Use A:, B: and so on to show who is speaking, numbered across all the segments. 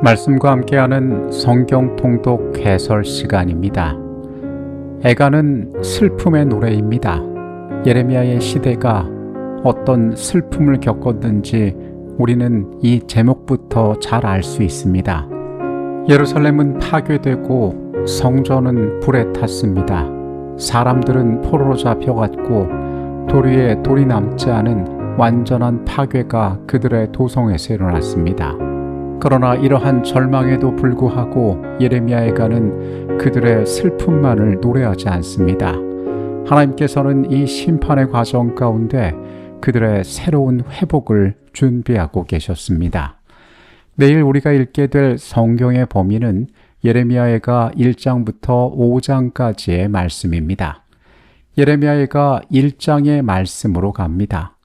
A: 말씀과 함께하는 성경 통독 해설 시간입니다. 애가는 슬픔의 노래입니다. 예레미야의 시대가 어떤 슬픔을 겪었는지 우리는 이 제목부터 잘 알 수 있습니다. 예루살렘은 파괴되고 성전은 불에 탔습니다. 사람들은 포로로 잡혀갔고 돌 위에 돌이 남지 않은 완전한 파괴가 그들의 도성에서 일어났습니다. 그러나 이러한 절망에도 불구하고 예레미야 애가는 그들의 슬픔만을 노래하지 않습니다. 하나님께서는 이 심판의 과정 가운데 그들의 새로운 회복을 준비하고 계셨습니다. 내일 우리가 읽게 될 성경의 범위는 예레미야 애가 1장부터 5장까지의 말씀입니다. 예레미야 애가 1장의 말씀으로 갑니다.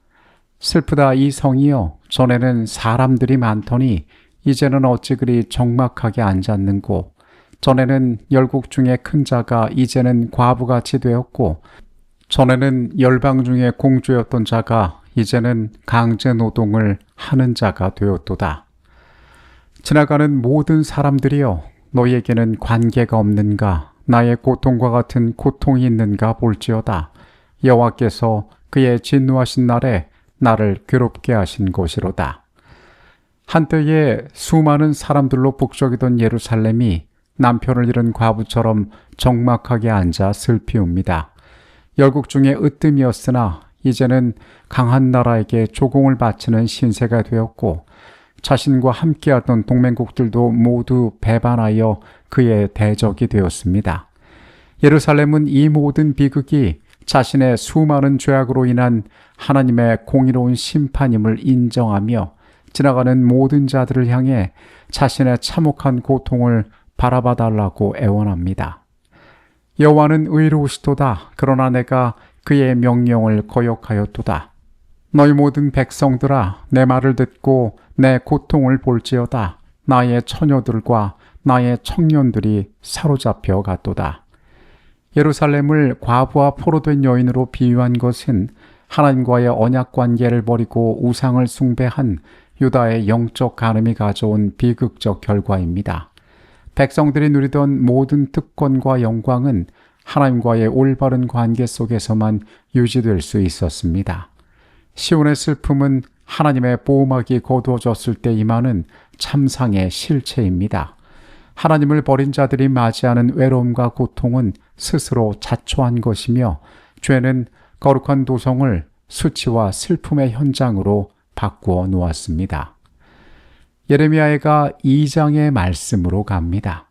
A: 슬프다 이 성이여, 전에는 사람들이 많더니 이제는 어찌 그리 적막하게 앉았는고, 전에는 열국 중에 큰 자가 이제는 과부같이 되었고, 전에는 열방 중에 공주였던 자가 이제는 강제 노동을 하는 자가 되었도다. 지나가는 모든 사람들이여, 너희에게는 관계가 없는가? 나의 고통과 같은 고통이 있는가 볼지어다. 여호와께서 그의 진노하신 날에 나를 괴롭게 하신 것이로다. 한때에 수많은 사람들로 북적이던 예루살렘이 남편을 잃은 과부처럼 적막하게 앉아 슬피웁니다. 열국 중에 으뜸이었으나 이제는 강한 나라에게 조공을 바치는 신세가 되었고, 자신과 함께하던 동맹국들도 모두 배반하여 그의 대적이 되었습니다. 예루살렘은 이 모든 비극이 자신의 수많은 죄악으로 인한 하나님의 공의로운 심판임을 인정하며 지나가는 모든 자들을 향해 자신의 참혹한 고통을 바라봐 달라고 애원합니다. 여호와는 의로우시도다. 그러나 내가 그의 명령을 거역하였도다. 너희 모든 백성들아, 내 말을 듣고 내 고통을 볼지어다. 나의 처녀들과 나의 청년들이 사로잡혀 갔도다. 예루살렘을 과부와 포로된 여인으로 비유한 것은 하나님과의 언약 관계를 버리고 우상을 숭배한 유다의 영적 간음이 가져온 비극적 결과입니다. 백성들이 누리던 모든 특권과 영광은 하나님과의 올바른 관계 속에서만 유지될 수 있었습니다. 시온의 슬픔은 하나님의 보호막이 거두어졌을 때 임하는 참상의 실체입니다. 하나님을 버린 자들이 맞이하는 외로움과 고통은 스스로 자초한 것이며, 죄는 거룩한 도성을 수치와 슬픔의 현장으로 바꾸어 놓았습니다. 예레미야 애가 2장의 말씀으로 갑니다.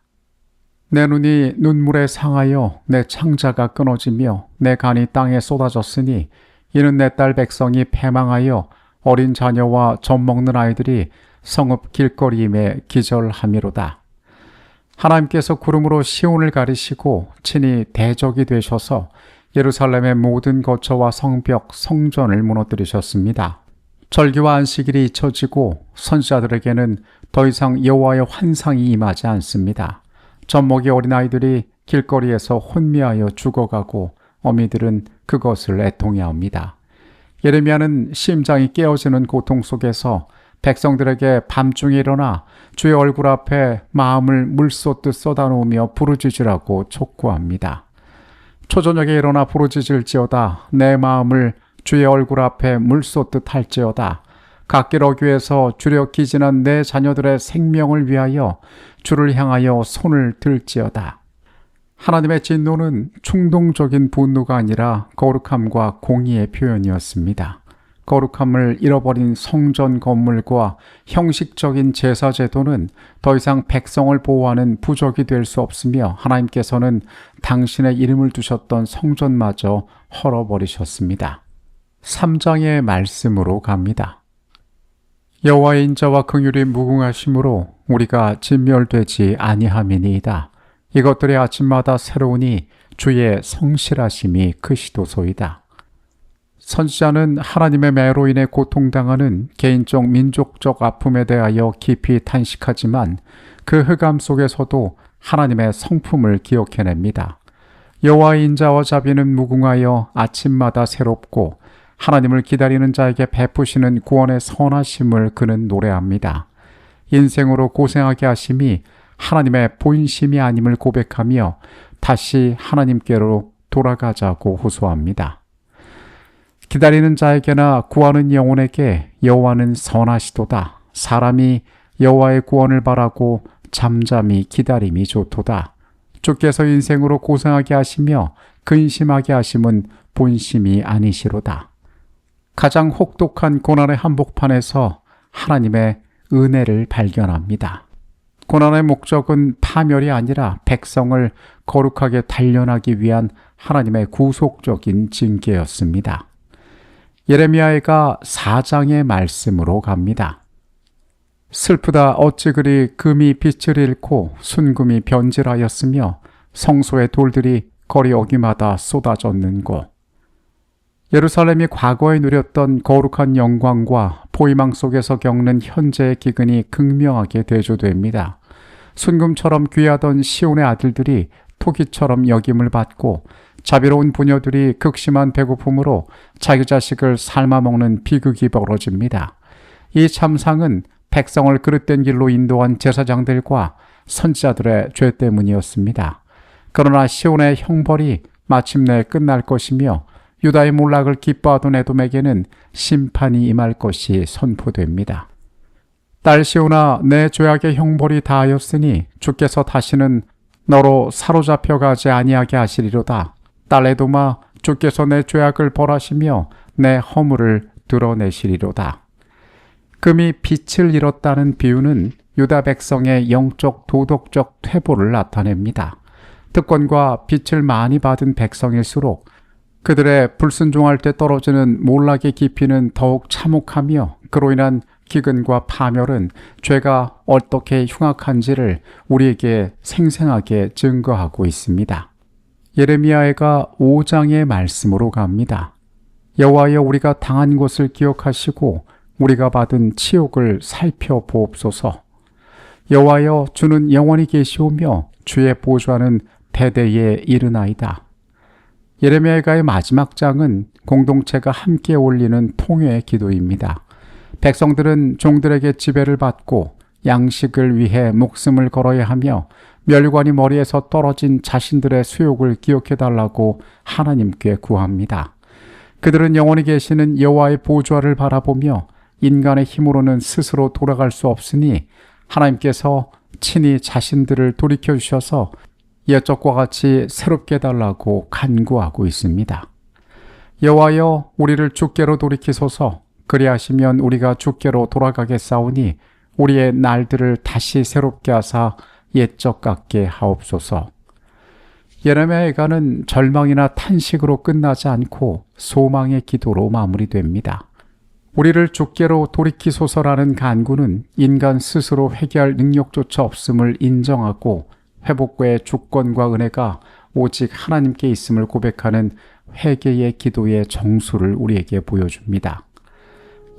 A: 내 눈이 눈물에 상하여 내 창자가 끊어지며 내 간이 땅에 쏟아졌으니 이는 내 딸 백성이 패망하여 어린 자녀와 젖 먹는 아이들이 성읍 길거리임에 기절함이로다. 하나님께서 구름으로 시온을 가리시고 친히 대적이 되셔서 예루살렘의 모든 거처와 성벽, 성전을 무너뜨리셨습니다. 절기와 안식일이 잊혀지고 선지자들에게는 더 이상 여호와의 환상이 임하지 않습니다. 젖먹이 어린아이들이 길거리에서 혼미하여 죽어가고 어미들은 그것을 애통해합니다. 예레미야는 심장이 깨어지는 고통 속에서 백성들에게 밤중에 일어나 주의 얼굴 앞에 마음을 물쏟듯 쏟아놓으며 부르짖으라고 촉구합니다. 초저녁에 일어나 부르짖을지어다. 내 마음을 주의 얼굴 앞에 물쏟듯 할지어다. 각길 어귀에서 주려 기진한 내 자녀들의 생명을 위하여 주를 향하여 손을 들지어다. 하나님의 진노는 충동적인 분노가 아니라 거룩함과 공의의 표현이었습니다. 거룩함을 잃어버린 성전 건물과 형식적인 제사 제도는 더 이상 백성을 보호하는 부적이 될 수 없으며, 하나님께서는 당신의 이름을 두셨던 성전마저 헐어버리셨습니다. 3장의 말씀으로 갑니다. 여호와의 인자와 긍휼이 무궁하심으로 우리가 진멸되지 아니함이니이다. 이것들이 아침마다 새로우니 주의 성실하심이 크시도소이다. 선지자는 하나님의 매로 인해 고통당하는 개인적 민족적 아픔에 대하여 깊이 탄식하지만 그 흑암 속에서도 하나님의 성품을 기억해냅니다. 여호와의 인자와 자비는 무궁하여 아침마다 새롭고 하나님을 기다리는 자에게 베푸시는 구원의 선하심을 그는 노래합니다. 인생으로 고생하게 하심이 하나님의 본심이 아님을 고백하며 다시 하나님께로 돌아가자고 호소합니다. 기다리는 자에게나 구하는 영혼에게 여호와는 선하시도다. 사람이 여호와의 구원을 바라고 잠잠히 기다림이 좋도다. 주께서 인생으로 고생하게 하시며 근심하게 하심은 본심이 아니시로다. 가장 혹독한 고난의 한복판에서 하나님의 은혜를 발견합니다. 고난의 목적은 파멸이 아니라 백성을 거룩하게 단련하기 위한 하나님의 구속적인 징계였습니다. 예레미야가 4장의 말씀으로 갑니다. 슬프다 어찌 그리 금이 빛을 잃고 순금이 변질하였으며 성소의 돌들이 거리 어귀마다 쏟아졌는고. 예루살렘이 과거에 누렸던 거룩한 영광과 포위망 속에서 겪는 현재의 기근이 극명하게 대조됩니다. 순금처럼 귀하던 시온의 아들들이 토기처럼 여김을 받고 자비로운 부녀들이 극심한 배고픔으로 자기 자식을 삶아먹는 비극이 벌어집니다. 이 참상은 백성을 그릇된 길로 인도한 제사장들과 선지자들의 죄 때문이었습니다. 그러나 시온의 형벌이 마침내 끝날 것이며 유다의 몰락을 기뻐하던 에돔에게는 심판이 임할 것이 선포됩니다. 딸 시온아, 내 죄악의 형벌이 다하였으니 주께서 다시는 너로 사로잡혀 가지 아니하게 하시리로다. 딸 에돔아, 주께서 내 죄악을 벌하시며 내 허물을 드러내시리로다. 금이 빛을 잃었다는 비유는 유다 백성의 영적 도덕적 퇴보를 나타냅니다. 특권과 빛을 많이 받은 백성일수록 그들의 불순종할 때 떨어지는 몰락의 깊이는 더욱 참혹하며 그로 인한 기근과 파멸은 죄가 어떻게 흉악한지를 우리에게 생생하게 증거하고 있습니다. 예레미야가 5장의 말씀으로 갑니다. 여호와여, 우리가 당한 것을 기억하시고 우리가 받은 치욕을 살펴보옵소서. 여호와여, 주는 영원히 계시오며 주의 보좌는 대대에 이르나이다. 예레미야의 마지막 장은 공동체가 함께 올리는 통회의 기도입니다. 백성들은 종들에게 지배를 받고 양식을 위해 목숨을 걸어야 하며 멸관이 머리에서 떨어진 자신들의 수욕을 기억해달라고 하나님께 구합니다. 그들은 영원히 계시는 여호와의 보좌를 바라보며 인간의 힘으로는 스스로 돌아갈 수 없으니 하나님께서 친히 자신들을 돌이켜주셔서 옛적과 같이 새롭게 해달라고 간구하고 있습니다. 여호와여, 우리를 주께로 돌이키소서. 그리하시면 우리가 주께로 돌아가겠사오니 우리의 날들을 다시 새롭게 하사 옛적 같게 하옵소서. 예레미야가는 절망이나 탄식으로 끝나지 않고 소망의 기도로 마무리됩니다. 우리를 주께로 돌이키소서라는 간구는 인간 스스로 회개할 능력조차 없음을 인정하고 회복과의 주권과 은혜가 오직 하나님께 있음을 고백하는 회개의 기도의 정수를 우리에게 보여줍니다.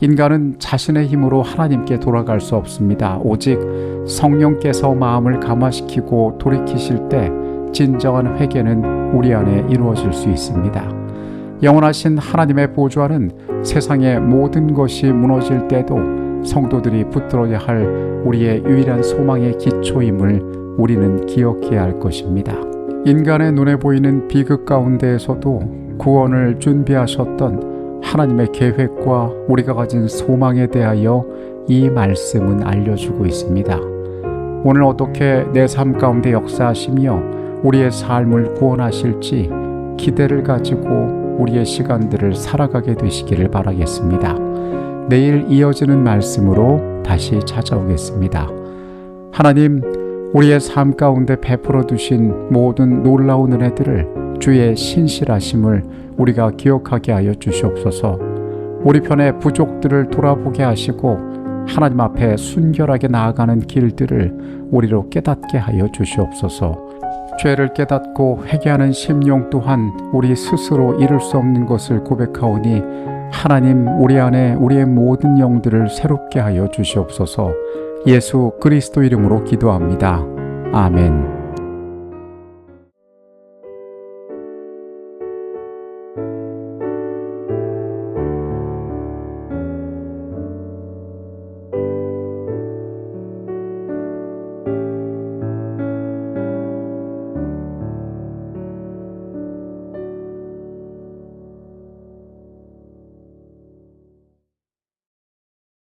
A: 인간은 자신의 힘으로 하나님께 돌아갈 수 없습니다. 오직 성령께서 마음을 감화시키고 돌이키실 때 진정한 회개는 우리 안에 이루어질 수 있습니다. 영원하신 하나님의 보좌는 세상의 모든 것이 무너질 때도 성도들이 붙들어야 할 우리의 유일한 소망의 기초임을 우리는 기억해야 할 것입니다. 인간의 눈에 보이는 비극 가운데에서도 구원을 준비하셨던 하나님의 계획과 우리가 가진 소망에 대하여 이 말씀은 알려주고 있습니다. 오늘 어떻게 내 삶 가운데 역사하시며 우리의 삶을 구원하실지 기대를 가지고 우리의 시간들을 살아가게 되시기를 바라겠습니다. 내일 이어지는 말씀으로 다시 찾아오겠습니다. 하나님, 우리의 삶 가운데 베풀어 두신 모든 놀라운 은혜들을 주의 신실하심을 우리가 기억하게 하여 주시옵소서. 우리 편의 부족들을 돌아보게 하시고 하나님 앞에 순결하게 나아가는 길들을 우리로 깨닫게 하여 주시옵소서. 죄를 깨닫고 회개하는 심령 또한 우리 스스로 이룰 수 없는 것을 고백하오니 하나님, 우리 안에 우리의 모든 영들을 새롭게 하여 주시옵소서. 예수 그리스도 이름으로 기도합니다. 아멘.